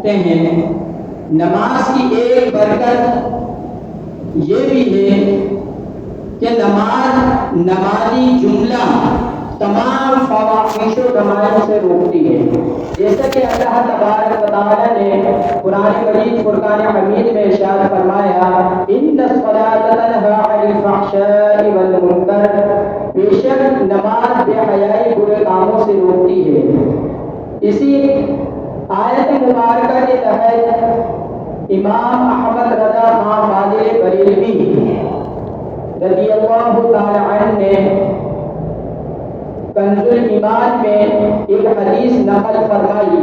کہتے ہیں نماز کی ایک برکت یہ بھی ہے کہ نمازی جملہ تمام فواحش و کمائن سے روکتی ہے، جیسا کہ اللہ تبارک و تعالیٰ نے قرآن مجید فرقان حمید میں ارشاد فرمایا ان الصلاۃ تنہی عن الفحشاء والمنکر، بے شک نماز بے حیائی برے کاموں سے روکتی ہے۔ اسی آیت مبارکہ کے تحت امام احمد رضا خان فاضل بریلوی رضی اللہ تعالی عنہ نے کنز الایمان میں ایک حدیث نقل فرمائی۔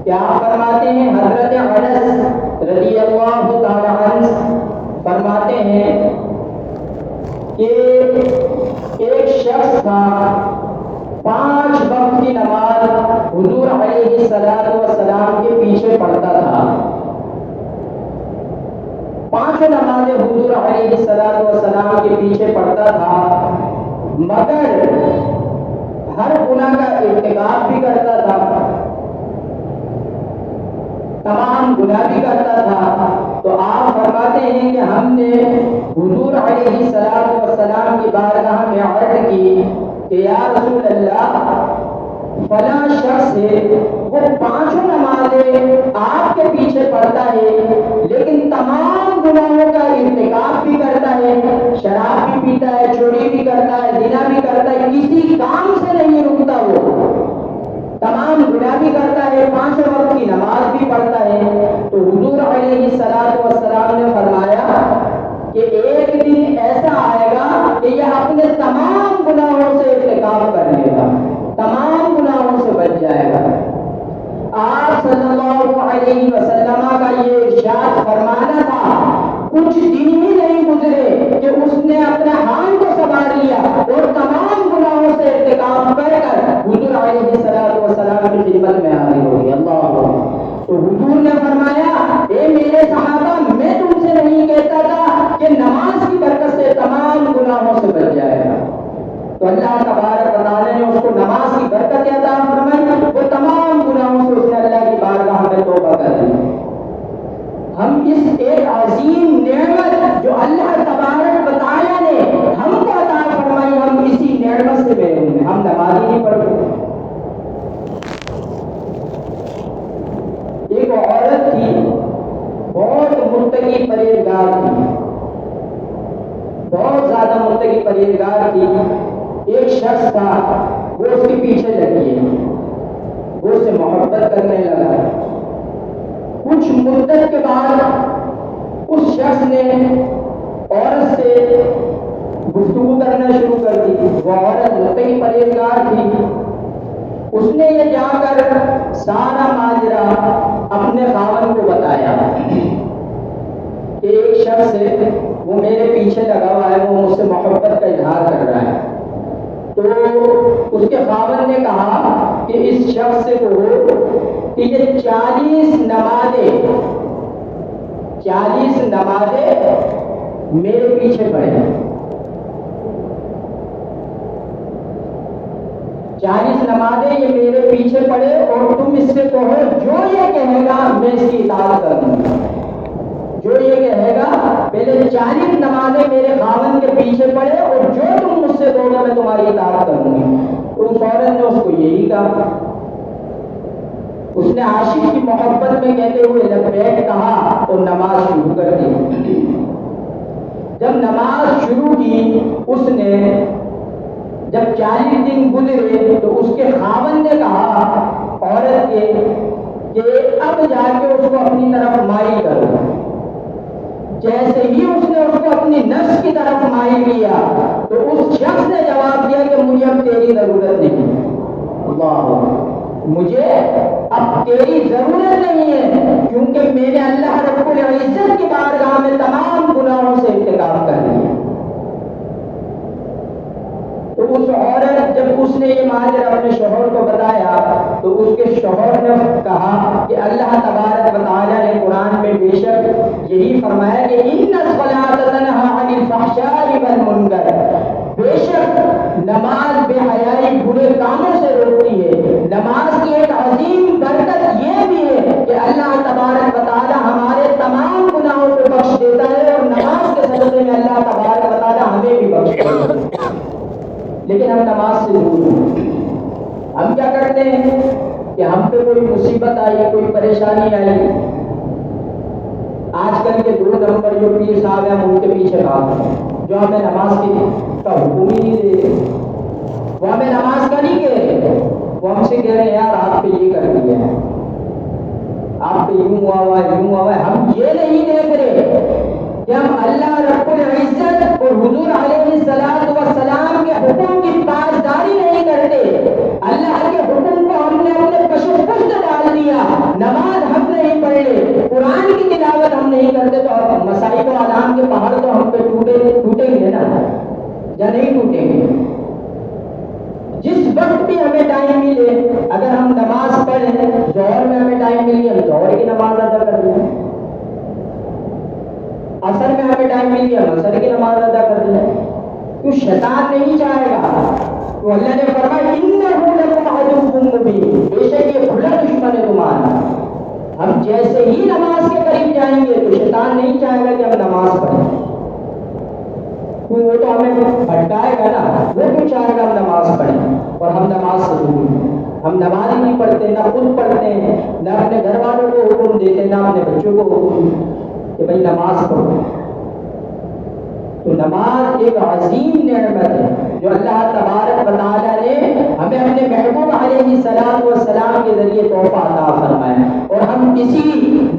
کیا فرماتے ہیں؟ حضرت انس رضی اللہ تعالی عنہ فرماتے ہیں کہ ایک شخص تھا 5 وقت کی نماز حضور علیہ السلام کے پیچھے پڑھتا تھا۔ 5 نمازیں حضور علیہ السلام کے پیچھے پڑھتا تھا، مگر ہر گناہ کا ارتکاب بھی کرتا تھا، تمام گناہ بھی کرتا تھا۔ تو آپ فرماتے ہیں کہ ہم نے حضور علیہ السلام کی بارگاہ میں عرض کی کہ یا رسول اللہ، فلاں شخص ہے، وہ 5 نمازیں آپ کے پیچھے پڑھتا ہے لیکن تمام گناہوں کا ارتکاب بھی کرتا ہے، شراب بھی پیتا ہے، چوری بھی کرتا ہے، زنا بھی کرتا ہے، کسی کام سے نہیں رکتا، وہ تمام گناہ بھی کرتا ہے، 5 وقت کی نماز بھی پڑھتا ہے۔ تو حضور علیہ السلام نے فرمایا کہ ایک دن ایسا آئے گا کہ یہ اپنے تمام گناہوں سے ارتکاب کر لے گا، تمام گناہوں سے بچ جائے گا۔ آپ صلی اللہ علیہ وسلم کا یہ ارشاد فرمانا تھا، کچھ دن ہی نہیں گزرے کہ اس نے اپنے حال کو سنبھال لیا اور تمام گناہوں سے ارتکاب کر حضور علیہ السلام کی خدمت میں حاضر ہو گیا۔ اللہ، تو حضور نے فرمایا اے میرے صحابہ، میں تم سے نہیں کہتا تھا کہ نماز کی برکت سے تمام گناہوں سے بچ جائے گا؟ تو اللہ تبارک و تعالیٰ نے اس کو نماز کی برکت عطا فرمائی، وہ تمام گناہوں سے اس نے اللہ کی بارگاہ میں توبہ کر دی۔ ہم اس ایک عظیم نعمت جو اللہ تبارک و تعالیٰ نے ہم کو عطا فرمائی، ہم اسی نعمت سے محروم ہیں، ہم نماز ہی نہیں پڑھتے۔ ایک عورت تھی، بہت متقی پرہیزگار تھی، بہت زیادہ متقی پرہیزگار تھی۔ ایک شخص تھا، وہ اس کے پیچھے لگی ہے، وہ اسے محبت کرنے لگا۔ کچھ مدت کے بعد اس شخص نے عورت سے گفتگو کرنا شروع کر دی۔ وہ عورت متقی پرہیزگار تھی، اس نے یہ جا کر سارا ماجرا اپنے خاوند کو بتایا کہ ایک شخص ہے، وہ میرے پیچھے لگا ہوا ہے، وہ مجھ سے محبت کا اظہار کر رہا ہے۔ تو اس کے خاوند نے کہا کہ اس شخص سے کہو کہ یہ 40 نمازیں میرے پیچھے پڑے، 40 نمازیں یہ میرے پیچھے پڑے، اور تم اس سے کہو جو یہ کہے گا میں اس کی اطاعت کر دوں گا، جو یہ کہے گا پہلے 40 نمازیں میرے خاوند کے پیچھے پڑے اور جو تم مجھ سے کہو گے میں تمہاری اطاعت کر دوں گی۔ تو اس عورت نے اس کو یہی کہا، اس نے عاشق کی محبت میں کہتے ہوئے لبیک کہا اور نماز شروع کر دی۔ جب نماز شروع کی، اس نے جب 40 دن گزرے تو اس کے خاوند نے کہا عورت کے کہ اب جا کے اس کو اپنی طرف مائل کرو۔ جیسے ہی اس نے اس کو اپنی نفس کی طرف مائل کیا تو اس شخص نے جواب دیا کہ مجھے اب تیری ضرورت نہیں، اللہ، مجھے اب تیری ضرورت نہیں ہے، کیونکہ میں نے اللہ رب العزت کی بارگاہ میں تمام گناہوں سے ارتکاب کر لیا۔ تو اس عورت جب اس نے یہ ماجرا اپنے شوہر کو بتایا تو اس کے شوہر نے کہا کہ اللہ تبارک و تعالیٰ نے قرآن میں بے شک یہی فرمایا کہ ان الصلاۃ تنہی عن الفحشاء والمنکر، بے شک نماز بے حیائی برے کاموں سے روکتی ہے۔ نماز کی ایک عظیم برکت یہ بھی ہے لیکن ہم نماز سے دور ہیں۔ ہم کیا کرتے ہیں کہ ہم پہ کوئی مصیبت آئی، کوئی پریشانی آئی، آج کل کے 2 نمبر جو پیر صاحب ہیں ہم ان کے پیچھے بھاگتے ہیں، جو ہمیں نماز کا حکم ہی نہیں دے رہے، وہ ہمیں نماز کا نہیں کہہ رہے، وہ ہم سے کہہ رہے ہیں یار آپ پہ یہ کر دیا ہے، آپ پہ یوں ہوا ہے۔ ہم یہ نہیں دیکھ رہے کہ ہم اللہ رب العزت اور حضور علیہ السلام کے حکم کی پاسداری نہیں کرتے، اللہ کے حکم کو ہم نے اپنے پشو پشت ڈال دیا، نماز ہم نہیں پڑھ لے، قرآن کی تلاوت ہم نہیں کرتے، تو مسائل و اعلام کے پہاڑ تو ہم پہ ٹوٹیں گے نا، یا نہیں ٹوٹیں گے؟ جس وقت بھی ہمیں ٹائم ملے، اگر ہم نماز پڑھیں، ظہر میں ہمیں ٹائم ملی ہم ظہر کی نماز ادا کر لیں، عصر میں ہمیں ٹائم مل گیا عصر کی نماز ادا کر لیں۔ تو شیطان نہیں چاہے گا، تو اللہ نے فرمایا انہ لکم عدو مبین، بے شک یہ کھلا دشمن ہے تمہارا۔ ہم جیسے ہی نماز کے قریب جائیں گے تو شیطان نہیں چاہے گا کہ ہم نماز پڑھیں، وہ تو ہمیں بھٹکائے گا نا، وہ کیوں چاہے گا ہم نماز پڑھیں، اور ہم نماز سے دور ہیں۔ ہم نماز ہی نہیں پڑھتے، نہ خود پڑھتے ہیں، نہ اپنے گھر والوں کو حکم دیتے، نہ اپنے بچوں کو حکم کہ بھائی نماز پڑھو۔ تو نماز ایک عظیم نعمت ہے جو اللہ تبارک و تعالیٰ نے ہمیں اپنے محبوب علیہ السلام کے ذریعے تحفہ عطا فرمایا، اور ہم اسی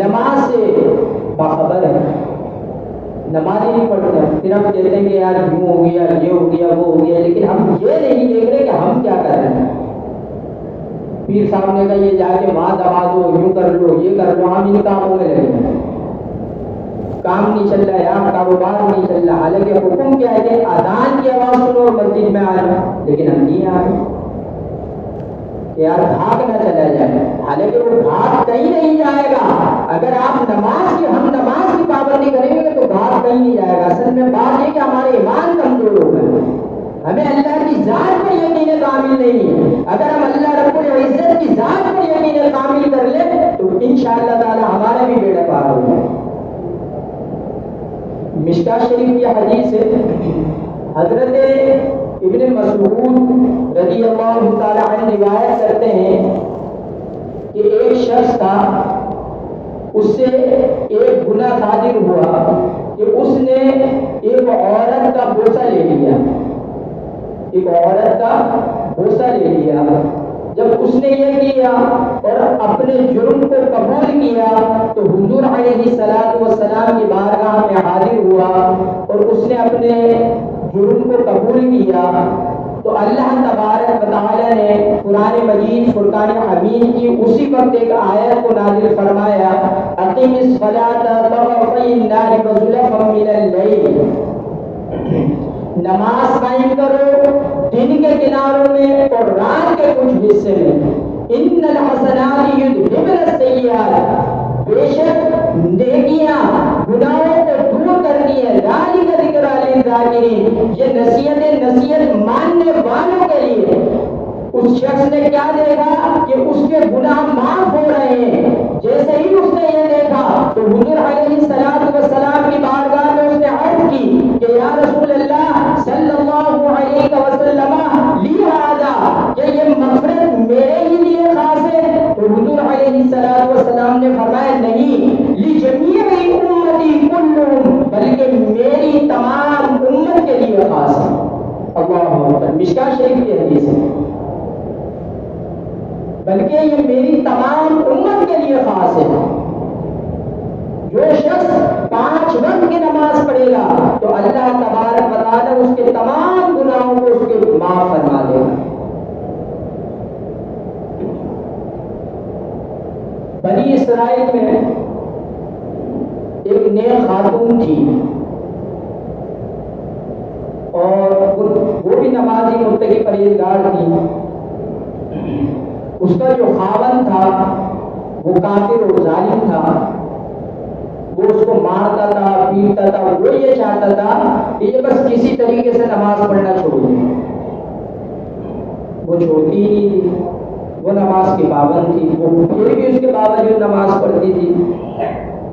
نماز سے باخبر ہیں۔ نماز ہی نہیں پڑھتے، پھر ہم کہتے ہیں کہ یار یوں ہو گیا، یہ ہو گیا، وہ ہو گیا، لیکن ہم یہ نہیں دیکھ رہے کہ ہم کیا کر رہے ہیں۔ پیر صاحب نے کہا یہ جا کے وہاں دبا دو، یوں کر لو، یہ کر لو، ہم ان کاموں میں لگے ہیں، کام نہیں چل رہا ہے، یار کاروبار نہیں چل رہا، حالانکہ حکم کیا ہے کہ اذان کی آواز سنو اور مسجد میں آ جاؤ، لیکن ہم نہیں آ رہے کہ یار بھاگ نہ چلا جائے، حالانکہ وہ بھاگ کہیں نہیں جائے گا۔ اگر آپ ہم نماز کی پابندی کریں گے تو بھاگ کہیں نہیں جائے گا۔ اصل میں بات یہ کہ ہمارے ایمان کمزور ہو گئے، ہمیں اللہ کی ذات پر یقین کامل نہیں ہے۔ اگر ہم اللہ رب العزت کی ذات پر یقین کامل کر لیں تو انشاءاللہ تعالی ہمارا بھی بیڑا پار ہوگا۔ مشکاہ شریف کی حدیث ہے، حضرت ابن مسعود رضی اللہ تعالی عنہ روایت کرتے ہیں کہ ایک شخص تھا، اس سے ایک گناہ صادر ہوا کہ اس نے ایک عورت کا بوسہ لے لیا، ایک عورت کا بوسہ لے لیا۔ جب اس نے یہ کیا اور اپنے جرم کو قبول کیا تو حضور علیہ السلام کی بارگاہ میں حاضر ہوا اور اس نے اپنے جرم کو قبول کیا، تو اللہ تبارک و تعالی نے قرآن مجید فرقان حمید کی اسی وقت ایک آیت کو نازل فرمایا، اقیم الصلاۃ طرفی النہار وزلفا من اللیل، نماز قائم کرو دن کے کناروں میں اور رات کے کچھ حصے میں، ان الحسنات یذہبن السیئات، بے شک نیکیاں گناہوں کو دور کرتی ہیں، ذالک ذکریٰ للذاکرین، یہ نصیحت ماننے والوں کے لیے۔ اس شخص نے کیا دیکھا کہ اس کے گناہ معاف ہو رہے ہیں، جیسے ہی اس نے یہ دیکھا تو حضور علیہ السلام کی بارگاہ میں اس نے عرض کی کہ یا رسول اللہ صلی اللہ علیہ وسلم لہذا، کہ یہ مغفرت میرے ہی لیے خاص ہے؟ تو حضور علیہ السلام نے فرمایا نہیں، لجمیع امتی کلہم، بلکہ میری تمام امت کے لیے خاص ہے۔ اللہ اکبر، مشکاہ شریف کی حدیث ہے، بلکہ یہ میری تمام امت کے لیے خاص ہے۔ جو شخص 5 وقت کی نماز پڑھے گا تو اللہ تبارک و تعالی اس کے تمام گناہوں کو اس کے معاف فرما دے گا۔ بنی اسرائیل میں ایک نیک خاتون تھی اور وہ بھی نمازی متقی پرہیزگار تھی۔ اس کا جو خاوند تھا وہ کافر اور ظالم تھا، وہ اس کو مارتا تھا، پیٹتا تھا، وہ یہ چاہتا تھا کہ یہ بس کسی طریقے سے نماز پڑھنا چھوڑ دے۔ وہ چھوڑتی ہی نہیں تھی، وہ نماز کی پابند تھی، وہ پھر بھی اس کے باوجود نماز پڑھتی تھی۔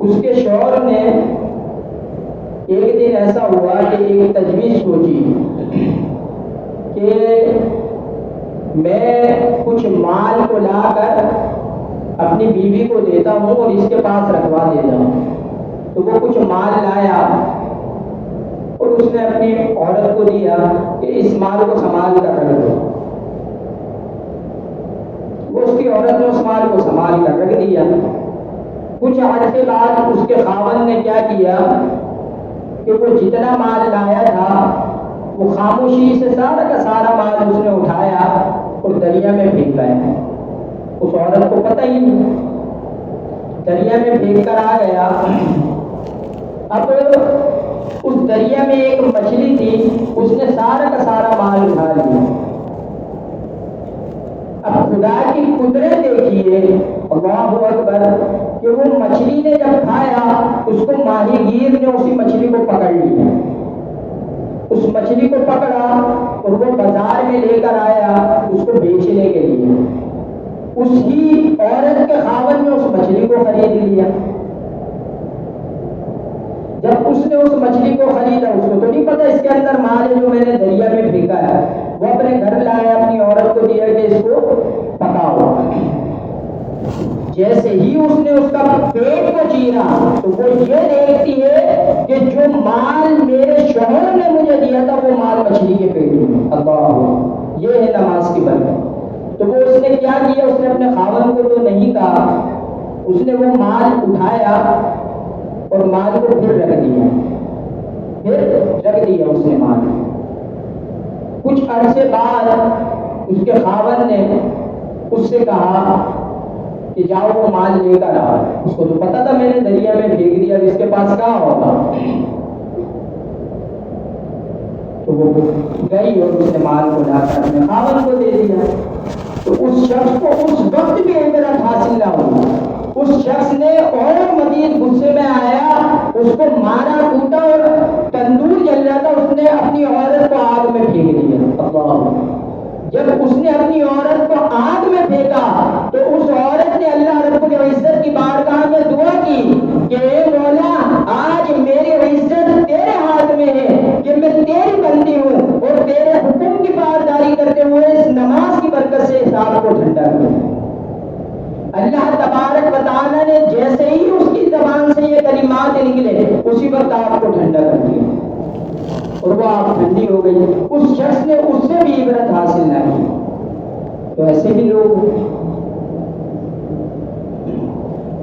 اس کے شوہر نے ایک دن ایسا ہوا کہ ایک تجویز سوچی کہ میں کچھ مال کو لا کر اپنی بیوی کو دیتا ہوں اور اس کے پاس رکھوا دیتا ہوں. تو وہ کچھ مال لایا اور اس نے اپنی عورت کو دیا کہ اس مال کو سنبھال کر رکھ دو. وہ اس کی عورت نے اس مال کو سنبھال کر رکھ دیا. کچھ عرصے بعد اس کے خاوند نے کیا کیا کہ وہ جتنا مال لایا تھا وہ خاموشی سے سارا کا سارا مال اس نے اٹھایا اور دریا میں پھینک گیا. اس عورت کو پتہ ہی نہیں, دریا میں پھینک کر آ گیا. اب اس دریا میں ایک مچھلی تھی, اس نے سارا کا سارا مال اٹھا لیا. اب خدا کی قدرت دیکھیے, اللہ اکبر, کہ وہ مچھلی نے جب کھایا اس کو ماہی گیر نے اسی مچھلی کو پکڑ لیا. اس مچھلی کو پکڑا اور وہ بازار میں لے کر آیا اس کو بیچنے کے لیے. اس کی عورت کے خاوند نے اس مچھلی کو خرید لیا. جب اس نے اس مچھلی کو خریدا, اس کو تو نہیں پتا اس کے اندر مال ہے جو میں نے دریا میں پھینکا ہے. وہ اپنے گھر لایا, اپنی عورت کو دیا کہ اس کو پکاؤ. جیسے ہی اس نے اس کا پیٹ کو چیرا تو وہ یہ دیکھتی ہے کہ جو مال میرے شوہر نے مجھے دیا تھا وہ مال مچھلی کے پیٹ میں. اللہ, یہ ہے نماز کی برکت. تو وہ اس نے کیا کیا, اس نے اپنے خاوند کو تو نہیں کہا, اس نے وہ مال اٹھایا اور مال کو پھر رکھ دیا اس نے مال. کچھ عرصے بعد اس کے خاوند نے اس سے کہا کہ جاؤ وہ مال لے کر آ. اس کو تو پتا تھا میں نے دریا میں پھینک دیا, اس کے پاس کہاں ہوگا. تو وہ گئی اور اس نے مال کو لا کر اپنے خاوند کو دے دیا. تو اس شخص کو اس وقت بھی عبرت حاصل نہ ہوئی. اس شخص نے اور مزید غصے میں آیا, اس کو مارا کوٹا اور تندور جل رہا تھا, اس نے اپنی عورت کو آگ میں پھینک دیا. اللہ, جب اس نے اپنی عورت کو آگ میں پھینکا تو اس عورت نے اللہ رب العزت کی بارگاہ میں دعا کی کہ اے مولا, آج میری عزت تیرے ہاتھ میں ہے کہ میں تیری بندی ہوں اور تیرے حکم کی پاسداری کرتے ہوئے اس نماز کی برکت سے اس آگ کو ٹھنڈا کیا. اللہ تبارک و تعالیٰ نے جیسے ہی اس کی زبان سے یہ کلمات نکلے اسی وقت آگ کو ٹھنڈا کر دیا اور وہ آگ ٹھنڈی ہو گئی. اس شخص نے اس سے بھی عبرت حاصل نہ کی. تو ایسے بھی لوگ.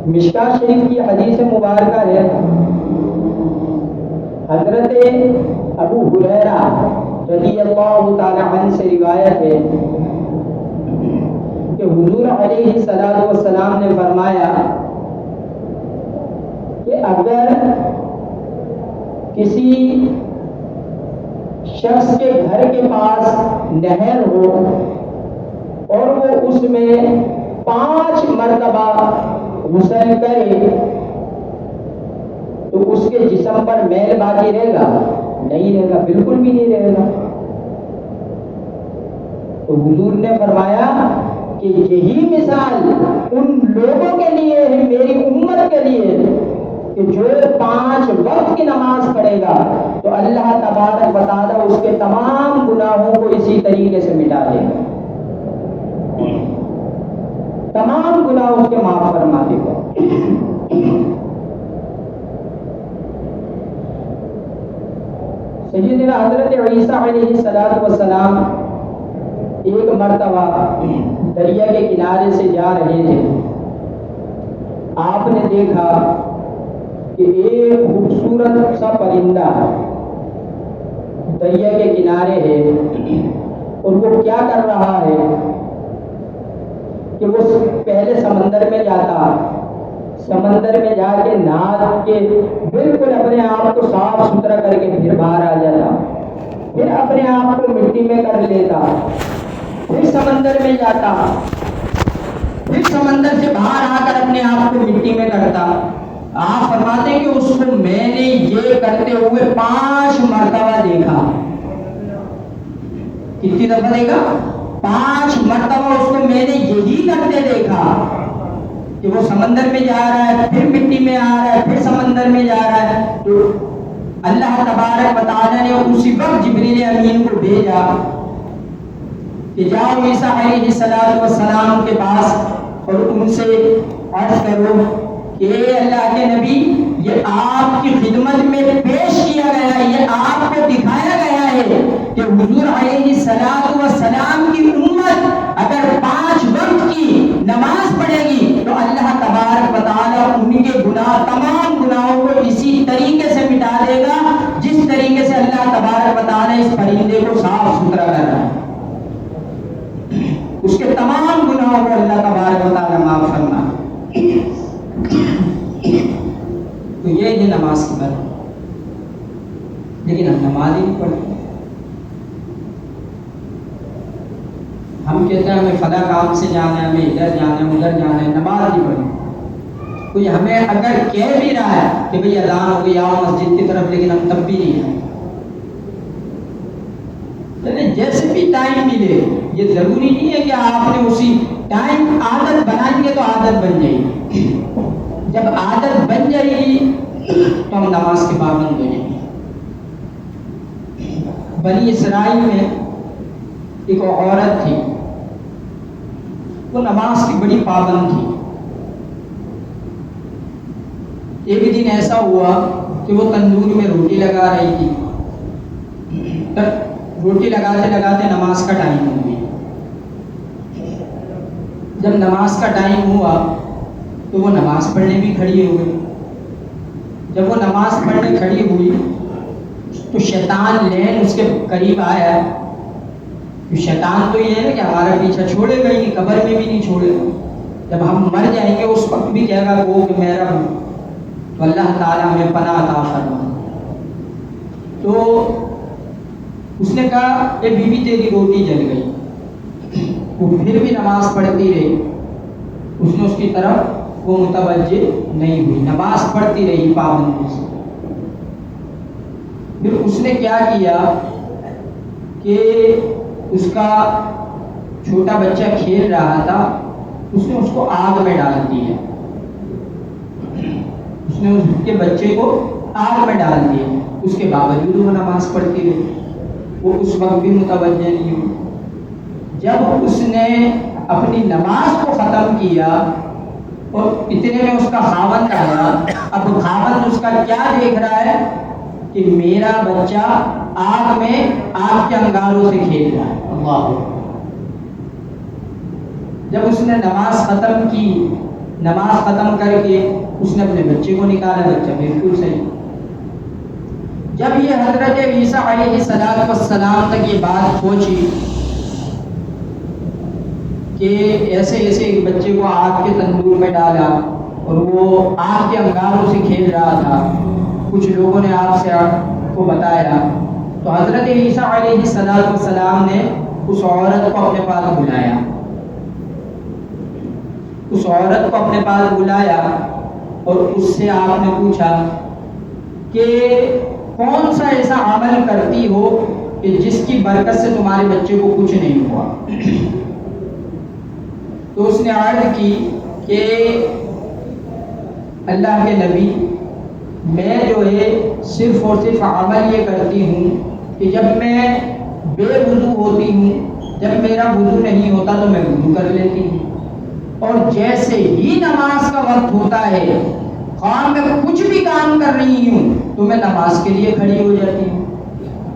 مشکاہ شریف کی حدیث مبارکہ ہے, حضرت ابو ہریرہ رضی اللہ تعالی عنہ سے روایت ہے کہ حضور علیہ الصلوۃ والسلام نے فرمایا کہ اگر کسی شخص کے گھر کے پاس نہر ہو اور وہ اس میں 5 مرتبہ غسل کرے تو اس کے جسم پر میل باقی رہے گا؟ نہیں رہے گا, بالکل بھی نہیں رہے گا. تو حضور نے فرمایا کہ یہی مثال ان لوگوں کے لیے ہے, میری امت کے لیے, کہ جو 5 وقت کی نماز پڑھے گا تو اللہ تبارک و تعالیٰ اس کے تمام گناہوں کو اسی طریقے سے مٹا دے گا, تمام گناہ اس کے معاف فرما دے گا. سیدنا حضرت عیسیٰ علیہ السلام ایک مرتبہ دریا کے کنارے سے جا رہے تھے. آپ نے دیکھا کہ ایک خوبصورت سا پرندہ دریا کے کنارے ہے اور وہ کیا کر رہا ہے کہ وہ پہلے سمندر میں جاتا, سمندر میں جا کے نہا کے بالکل اپنے آپ کو صاف ستھرا کر کے پھر باہر آ جاتا, پھر اپنے آپ کو مٹی میں کر لیتا, پھر سمندر میں جاتا, پھر سمندر سے باہر آ کر اپنے آپ کو مٹی میں کرتا. آپ فرماتے ہیں کہ اس کو میں نے یہ کرتے ہوئے 5 مرتبہ دیکھا. کتنی دفعہ دیکھا؟ 5 مرتبہ اس کو میں نے یہی کرتے دیکھا کہ وہ سمندر میں جا رہا ہے, پھر مٹی میں آ رہا ہے, پھر سمندر میں جا رہا ہے. تو اللہ تبارک و تعالیٰ نے اسی وقت جبریل امین کو بھیجا کہ جاؤ عیسیٰ علیہ السلام کے پاس اور ان سے عرض کرو کہ اے اللہ کے نبی، یہ آپ کی خدمت میں پیش کیا گیا ہے، یہ آپ کو دکھایا گیا ہے کہ حضور علیہ السلام کی امت اگر 5 وقت کی نماز پڑھے گی تو اللہ تبارک و تعالیٰ ان کے گناہ، تمام گناہوں کو اسی طریقے سے مٹا دے گا جس طریقے سے اللہ تبارک و تعالیٰ اس پرندے کو صاف ستھرا کر رہا ہے۔ اس کے تمام گناہوں کو اللہ تبارک و تعالیٰ معاف فرما۔ تو یہ ہے نماز کی برکت، لیکن ہم نماز ہی نہیں پڑھتے۔ ہم کہتے ہیں ہمیں فلاں کام سے جانا ہے، ہمیں ادھر جانا ہے، ادھر جانا ہے، نماز نہیں پڑھتے۔ کوئی ہمیں اگر کہہ بھی رہا ہے کہ بھئی اذان ہو گئی آؤ مسجد کی طرف، لیکن ہم تب بھی نہیں آئے۔ جیسے بھی ٹائم ملے، یہ ضروری نہیں ہے کہ آپ نے اسی ٹائم عادت بنائیں گے تو عادت بن جائے گی۔ جب عادت بن جائے گی تو ہم نماز کے پابند ہو جائیں گے۔ بنی اسرائیل میں ایک عورت تھی، وہ نماز کی بڑی پابند تھی۔ ایک دن ایسا ہوا کہ وہ تندور میں روٹی لگا رہی تھی، روٹی لگاتے لگاتے نماز کا ٹائم ہو گیا۔ جب نماز کا ٹائم ہوا تو وہ نماز پڑھنے بھی کھڑی ہو گئی۔ جب وہ نماز پڑھنے کھڑی ہوئی تو شیطان لین اس کے قریب آیا۔ شیطان تو یہ ہے نا کہ ہمارا پیچھا چھوڑے گا ہی نہیں، قبر میں بھی نہیں چھوڑے گا، جب ہم مر جائیں گے اس وقت بھی کہے گا وہ کہ میرا ہوں، تو اللہ تعالیٰ ہمیں پناہ عطا فرما۔ تو اس نے کہا اے بیوی تیری روٹی جل گئی۔ وہ پھر بھی نماز پڑھتی رہی، اس نے اس کی طرف وہ متوجہ نہیں ہوئی، نماز پڑھتی رہی پابندی سے۔ پھر اس نے کیا کیا کہ اس کا چھوٹا بچہ کھیل رہا تھا، اس نے اس کو آگ میں ڈال دیا، اس نے اس کے بچے کو آگ میں ڈال دیا۔ اس کے باوجود وہ نماز پڑھتی رہی، وہ اس وقت بھی متوجہ نہیں ہوئی۔ جب اس نے اپنی نماز کو ختم کیا اور اتنے میں اس کا خاوند آیا، اب خاوند اس کا کیا دیکھ رہا ہے کہ میرا بچہ آگ میں آگ کے انگاروں سے کھیل رہا ہے۔ اللہ! جب اس نے نماز ختم کی، نماز ختم کر کے اس نے اپنے بچے کو نکالا، بچہ بالکل صحیح۔ جب یہ حضرت عیسیٰ علیہ السلام تک یہ بات پہنچی کہ ایسے ایسے ایک بچے کو آگ کے تندور میں ڈالا اور وہ آگ کے انگاروں سے کھیل رہا تھا، کچھ لوگوں نے آپ سے کو بتایا، تو حضرت عیسیٰ علیہ السلام نے اس عورت کو اپنے پاس بلایا، اس عورت کو اپنے پاس بلایا اور اس سے آپ نے پوچھا کہ کون سا ایسا عمل کرتی ہو کہ جس کی برکت سے تمہارے بچے کو کچھ نہیں ہوا؟ تو اس نے عرض کی کہ اللہ کے نبی، میں جو ہے صرف اور صرف عمل یہ کرتی ہوں کہ جب میں بے وضو ہوتی ہوں، جب میرا وضو نہیں ہوتا تو میں وضو کر لیتی ہوں، اور جیسے ہی نماز کا وقت ہوتا ہے، خواہ میں کچھ بھی کام کر رہی ہوں تو میں نماز کے لیے کھڑی ہو جاتی ہوں،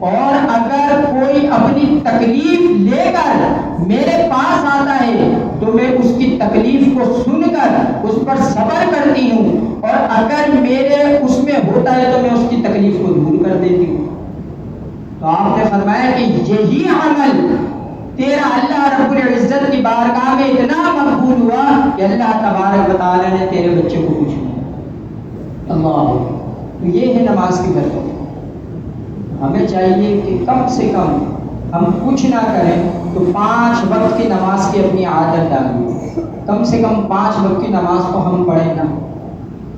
اور اگر کوئی اپنی تکلیف لے کر میرے پاس آتا ہے تو میں اس کی تکلیف کو سن کر اس پر صبر کرتی ہوں، اور اگر میرے اس میں ہوتا ہے تو میں اس کی تکلیف کو دور کر دیتی ہوں۔ تو آپ نے فرمایا کہ یہی عمل تیرا اللہ رب العزت کی بارگاہ میں اتنا مقبول ہوا کہ اللہ تبارک و تعالیٰ نے تیرے بچے کو کچھ نہیں۔ اللہ! تو یہ ہے نماز کی برکت۔ ہمیں چاہیے کہ کم سے کم ہم کچھ نہ کریں تو 5 وقت کی نماز کی اپنی عادت ڈالیں، کم سے کم 5 وقت کی نماز کو ہم پڑھیں نا،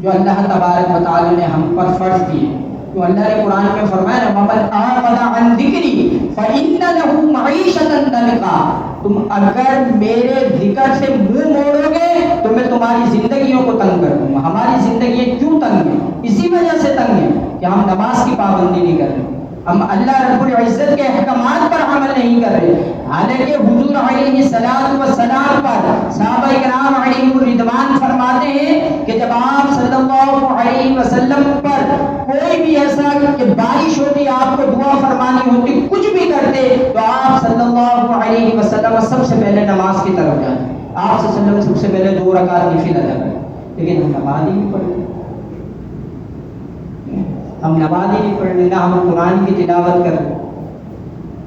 جو اللہ تبارک و تعالیٰ نے ہم پر فرض کی۔ تو اللہ نے قرآن میں فرمایا نا وَمَنْ أَعْرَضَ عَنْ ذِكْرِي فَإِنَّ لَهُ مَعِيشَةً ضَنْكًا، تم اگر میرے ذکر سے منہ موڑو گے تو میں تمہاری زندگیوں کو تنگ کر دوں گا۔ ہماری زندگیاں کیوں تنگ ہیں؟ اسی وجہ سے تنگ ہیں کہ ہم نماز کی پابندی نہیں کر رہے، ہم اللہ رب العزت کے احکامات پر عمل نہیں کر رہے. حالانکہ حضور علیہ السلام پر صحابہ کرام علیہم الرضوان فرماتے ہیں کہ جب آپ صلی اللہ علیہ وسلم پر کوئی بھی ایسا کہ بارش ہوتی، آپ کو دعا فرمانی ہوتی، کچھ بھی کرتے، تو آپ صلی اللہ علیہ وسلم سب سے پہلے نماز کی طرف جاتے. آپ صلی اللہ علیہ وسلم سب سے پہلے 2 رکعت نفل ادا کرتے. لیکن ہم نماز ہی نہیں پڑھتے، ہم نماز ہی نہیں پڑھ رہے، نہ ہم قرآن کی تلاوت کر رہے.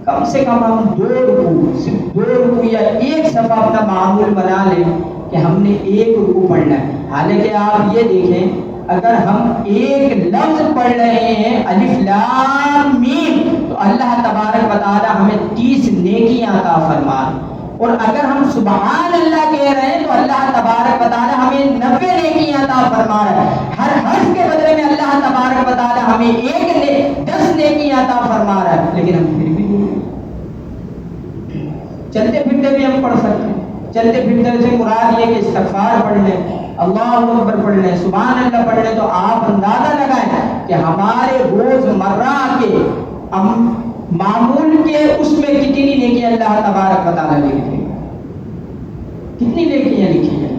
کم سے کم ہم 2 رکوع، صرف 2 رکوع یا 1 صفحہ اپنا معمول بنا لیں کہ ہم نے 1 رکوع پڑھنا ہے. حالانکہ آپ یہ دیکھیں، اگر ہم 1 لفظ پڑھ رہے ہیں الف لام میم، تو اللہ تبارک و تعالی ہمیں 30 نیکیاں عطا فرمائے. اور اگر ہم سبحان اللہ کہہ رہے ہیں تو اللہ تبارک و تعالی ہمیں 90 نیکیاں عطا فرما رہا ہے. ہر حرف کے بدلے میں اللہ تبارک و تعالی ہمیں 10 نیکیاں عطا فرما رہا ہے. لیکن ہم پھر بھی چلتے پھرتے بھی ہم پڑھ سکتے ہیں. چلتے پھرتے سے مراد یہ کہ استغفار پڑھ لیں، اللہ اکبر پڑھ لیں، سبحان اللہ پڑھ لیں، تو آپ اندازہ لگائیں کہ ہمارے روز مرہ کے معمول کے اس میں کتنی نیکیاں اللہ تبارک و تعالیٰ لکھتے ہیں، کتنی نیکیاں لکھی ہیں.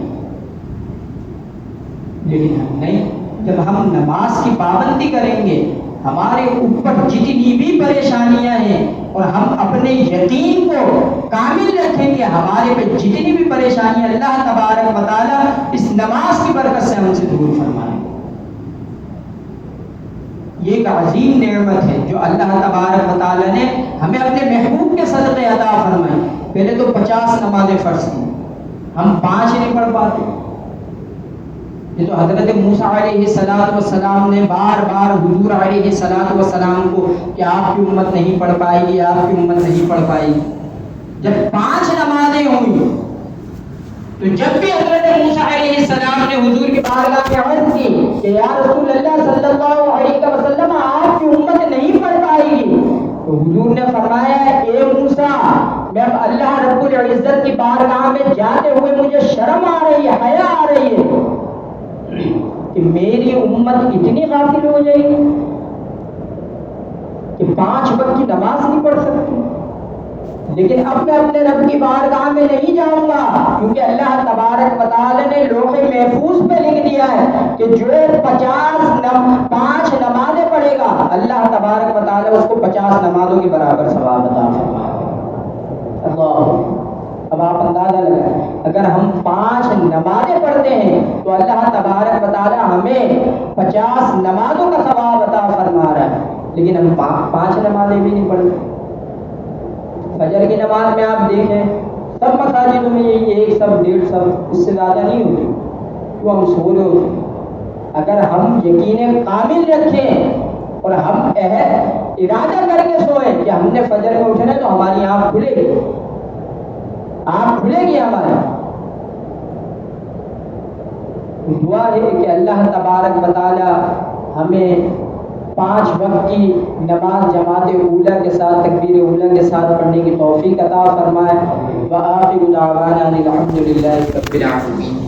لیکن ہم نہیں. جب ہم نماز کی پابندی کریں گے، ہمارے اوپر جتنی بھی پریشانیاں ہیں، اور ہم اپنے یقین کو کامل رکھیں گے، ہمارے پہ جتنی بھی پریشانیاں اللہ تبارک و تعالیٰ اس نماز کی برکت سے ہم سے دور فرمائیں. یہ ایک عظیم نعمت ہے جو اللہ تبارک و تعالیٰ نے ہمیں اپنے محبوب کے صدقے عطا فرمائی. پہلے تو 50 نمازیں فرض کی، ہم 5 نہیں پڑھ پاتے. یہ تو حضرت موسیٰ علیہ السلام نے بار بار حضور علیہ السلام کو کہ آپ کی امت نہیں پڑھ پائے گی، آپ کی امت نہیں پڑھ پائے گی. جب 5 نمازیں ہوئی تو جب بھی حضرت موسیٰ علیہ السلام نے حضور کی بارگاہ میں عرض کی کہ یا رسول اللہ صلی اللہ علیہ وسلم آپ کی امت نہیں پڑھ پائے گی، تو حضور نے فرمایا اے موسیٰ، میں اب اللہ رب العزت کی بارگاہ میں جاتے ہوئے مجھے شرم آ رہی ہے، حیا آ رہی ہے کہ میری امت اتنی غافل ہو جائے گی کہ 5 وقت کی نماز نہیں پڑھ سکتی. لیکن اب میں اپنے رب کی بارگاہ میں نہیں جاؤں گا، کیونکہ اللہ تبارک و تعالی نے لوح محفوظ پہ لکھ دیا ہے کہ جو 5 نمازیں پڑھے گا، اللہ تبارک و تعالی اس کو 50 نمازوں کے برابر ثواب عطا فرمائے گا. اللہ. اب آپ اندازہ لگائیں، اگر ہم 5 نمازیں پڑھتے ہیں تو اللہ تبارک و تعالی ہمیں 50 نمازوں کا ثواب عطا فرما رہا ہے. لیکن ہم 5 نمازیں بھی نہیں پڑھتے. فجر کی نماز میں آپ دیکھیں سب مساجدوں میں یہی 1 صف 1.5 صف، اس سے زیادہ نہیں ہوتی، تو ہم سو رہے ہوتے. اگر ہم یقین کامل رکھیں اور ہم ارادہ کر کے سوئیں کہ ہم نے فجر میں اٹھنا ہے، تو ہماری آنکھ کھلے گی، آنکھ کھلے گی ہماری. دعا ہے کہ اللہ تبارک و تعالی ہمیں 5 وقت کی نماز جماعت اولیٰ کے ساتھ، تکبیر اولیٰ کے ساتھ پڑھنے کی توفیق عطا فرمائے. وآخر دعوانا الحمد للہ رب العالمین.